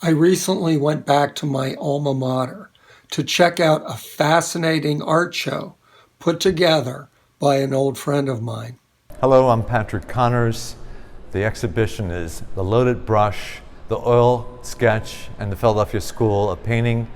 I recently went back to my alma mater to check out a fascinating art show put together by an old friend of mine. Hello, I'm Patrick Connors. The exhibition is The Loaded Brush, the Oil Sketch, and the Philadelphia School of Painting.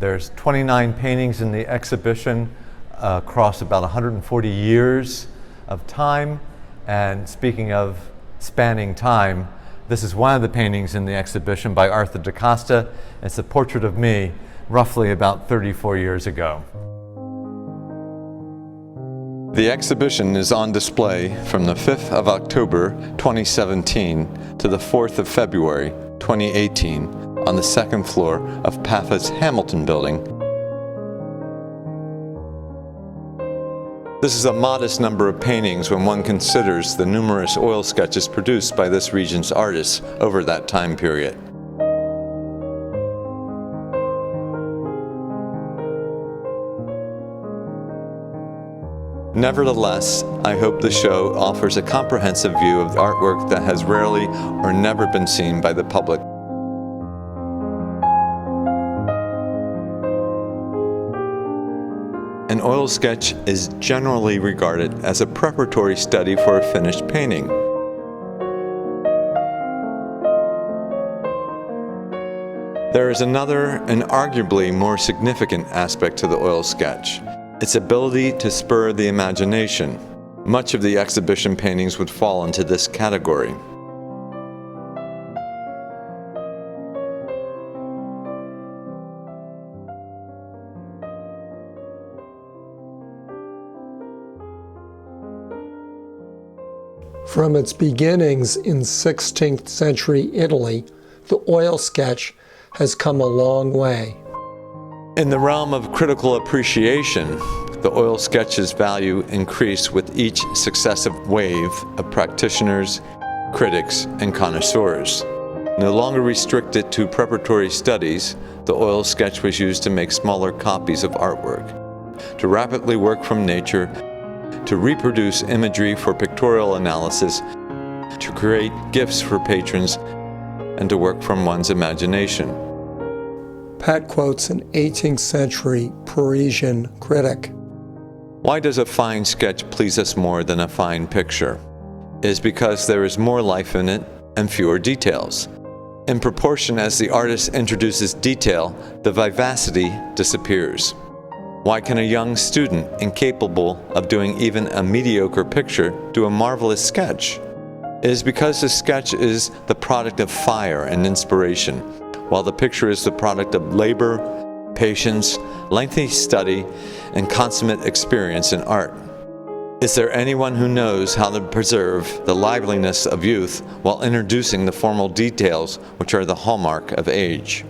There's 29 paintings in the exhibition across about 140 years of time. And speaking of spanning time, this is one of the paintings in the exhibition by Arthur DaCosta. It's a portrait of me roughly about 34 years ago. The exhibition is on display from the 5th of October 2017 to the 4th of February 2018 on the second floor of PAFA's Hamilton Building. This is a modest number of paintings when one considers the numerous oil sketches produced by this region's artists over that time period. Nevertheless, I hope the show offers a comprehensive view of artwork that has rarely or never been seen by the public. An oil sketch is generally regarded as a preparatory study for a finished painting. There is another and arguably more significant aspect to the oil sketch: its ability to spur the imagination. Much of the exhibition paintings would fall into this category. From its beginnings in 16th century Italy, the oil sketch has come a long way. In the realm of critical appreciation, the oil sketch's value increased with each successive wave of practitioners, critics, and connoisseurs. No longer restricted to preparatory studies, the oil sketch was used to make smaller copies of artwork, to rapidly work from nature, to reproduce imagery for pictorial analysis, to create gifts for patrons, and to work from one's imagination. Pat quotes an 18th century Parisian critic. Why does a fine sketch please us more than a fine picture? It is because there is more life in it and fewer details. In proportion as the artist introduces detail, the vivacity disappears. Why can a young student incapable of doing even a mediocre picture do a marvelous sketch? It is because the sketch is the product of fire and inspiration, while the picture is the product of labor, patience, lengthy study, and consummate experience in art. Is there anyone who knows how to preserve the liveliness of youth while introducing the formal details which are the hallmark of age?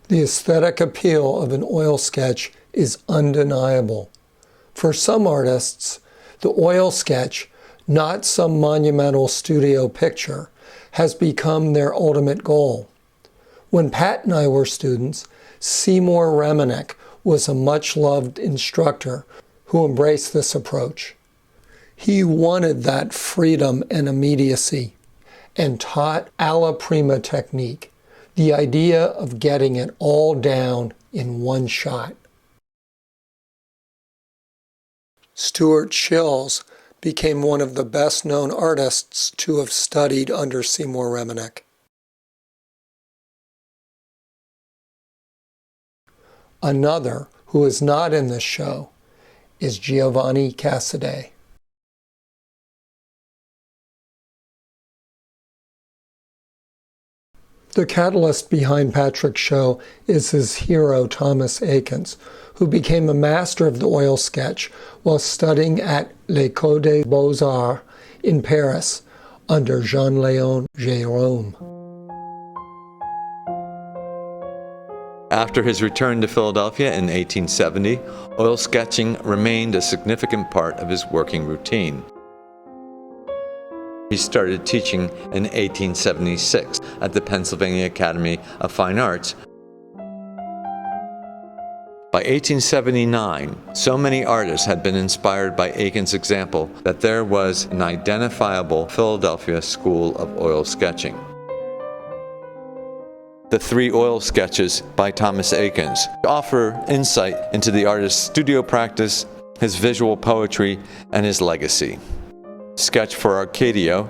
The aesthetic appeal of an oil sketch is undeniable. For some artists, the oil sketch, not some monumental studio picture, has become their ultimate goal. When Pat and I were students, Seymour Reminick was a much-loved instructor who embraced this approach. He wanted that freedom and immediacy and taught alla prima technique, the idea of getting it all down in one shot. Stuart Chills became one of the best-known artists to have studied under Seymour Reminick. Another who is not in this show is Giovanni Cassaday. The catalyst behind Patrick's show is his hero Thomas Eakins, who became a master of the oil sketch while studying at l'École des Beaux-Arts in Paris under Jean-Léon Gérôme. After his return to Philadelphia in 1870, oil sketching remained a significant part of his working routine. He started teaching in 1876 at the Pennsylvania Academy of Fine Arts. By 1879, so many artists had been inspired by Eakins' example that there was an identifiable Philadelphia school of oil sketching. The 3 oil sketches by Thomas Eakins offer insight into the artist's studio practice, his visual poetry, and his legacy. Sketch for Arcadio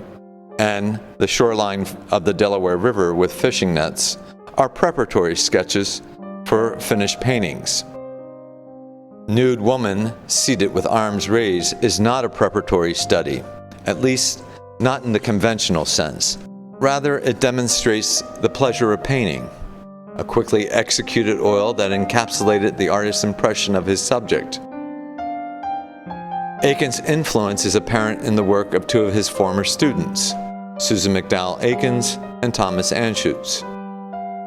and the shoreline of the Delaware River with fishing nets are preparatory sketches for finished paintings. Nude woman seated with arms raised is not a preparatory study, at least not in the conventional sense. Rather, it demonstrates the pleasure of painting, a quickly executed oil that encapsulated the artist's impression of his subject. Eakins' influence is apparent in the work of 2 of his former students, Susan McDowell Eakins and Thomas Anschutz.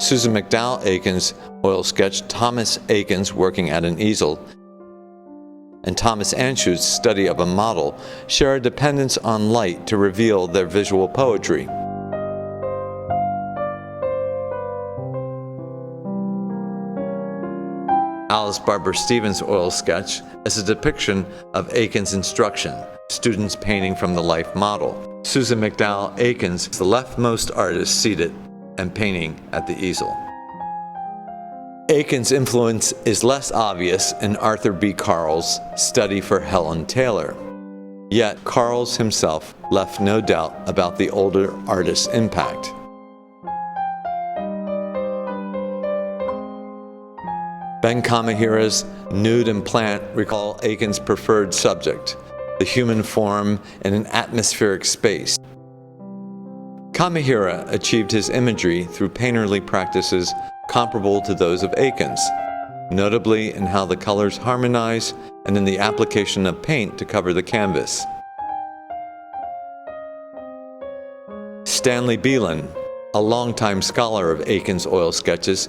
Susan McDowell Eakins' oil sketch Thomas Eakins working at an easel and Thomas Anschutz' study of a model share a dependence on light to reveal their visual poetry. Alice Barber Stevens' oil sketch is a depiction of Eakins' instruction, students painting from the life model. Susan McDowell Eakins is the leftmost artist seated and painting at the easel. Eakins' influence is less obvious in Arthur B. Carl's study for Helen Taylor. Yet Carls himself left no doubt about the older artist's impact. Ben Kamihira's Nude and Plant recall Eakins' preferred subject, the human form in an atmospheric space. Kamihira achieved his imagery through painterly practices comparable to those of Eakins, notably in how the colors harmonize and in the application of paint to cover the canvas. Stanley Beelan, a longtime scholar of Eakins' oil sketches,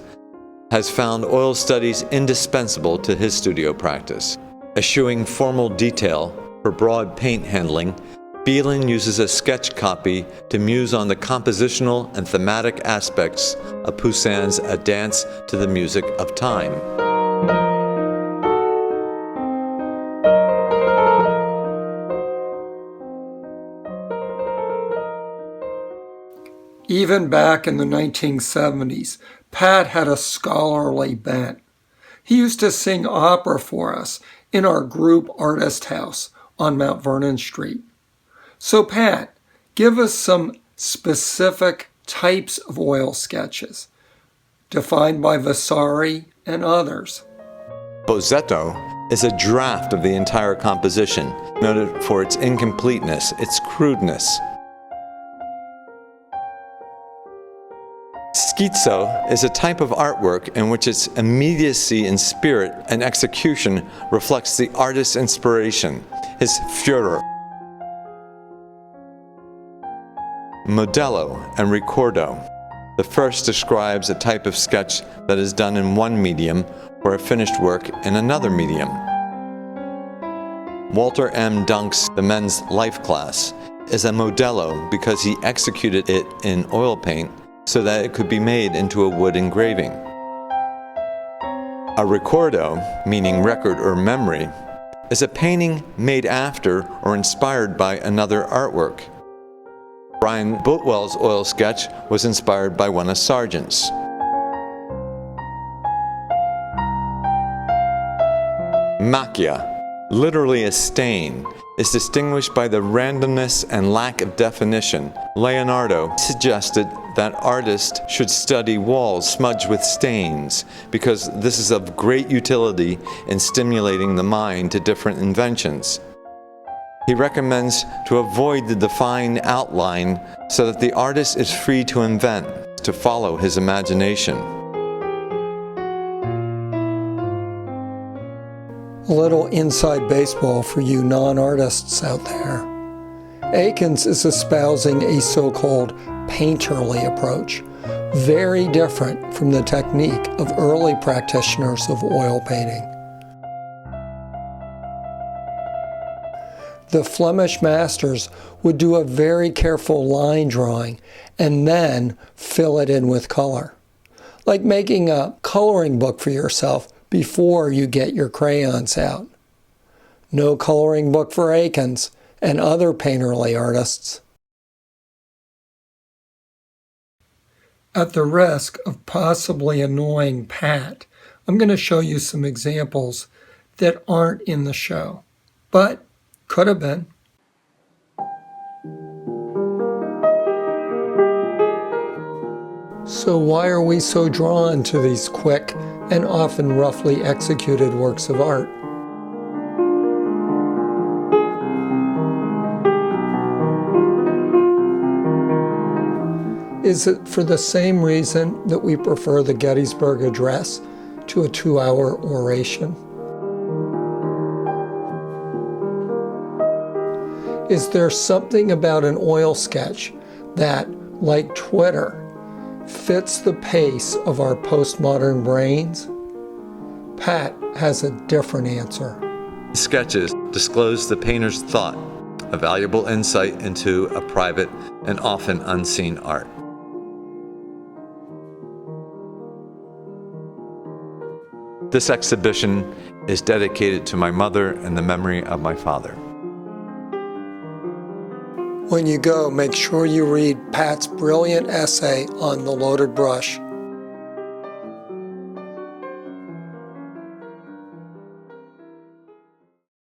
has found oil studies indispensable to his studio practice. Eschewing formal detail for broad paint handling, Beelan uses a sketch copy to muse on the compositional and thematic aspects of Poussin's A Dance to the Music of Time. Even back in the 1970s, Pat had a scholarly bent. He used to sing opera for us in our group artist house on Mount Vernon Street. So Pat, give us some specific types of oil sketches, defined by Vasari and others. Bozzetto is a draft of the entire composition, noted for its incompleteness, its crudeness. Schizzo is a type of artwork in which its immediacy in spirit and execution reflects the artist's inspiration, his furor. Modello and ricordo. The first describes a type of sketch that is done in one medium or a finished work in another medium. Walter M. Dunk's The Men's Life class is a modello because he executed it in oil paint so that it could be made into a wood engraving. A ricordo, meaning record or memory, is a painting made after or inspired by another artwork. Brian Boutwell's oil sketch was inspired by one of Sargent's. Macchia, literally a stain, is distinguished by the randomness and lack of definition. Leonardo suggested that artists should study walls smudged with stains because this is of great utility in stimulating the mind to different inventions. He recommends to avoid the defined outline so that the artist is free to invent, to follow his imagination. A little inside baseball for you non-artists out there. Eakins is espousing a so-called painterly approach, very different from the technique of early practitioners of oil painting. The Flemish masters would do a very careful line drawing and then fill it in with color. Like making a coloring book for yourself, before you get your crayons out. No coloring book for Eakins and other painterly artists. At the risk of possibly annoying Pat, I'm going to show you some examples that aren't in the show, but could have been. So why are we so drawn to these quick and often roughly executed works of art? Is it for the same reason that we prefer the Gettysburg Address to a 2-hour oration? Is there something about an oil sketch that, like Twitter, fits the pace of our postmodern brains? Pat has a different answer. Sketches disclose the painter's thought, a valuable insight into a private and often unseen art. This exhibition is dedicated to my mother and the memory of my father. When you go, make sure you read Pat's brilliant essay on the loaded brush.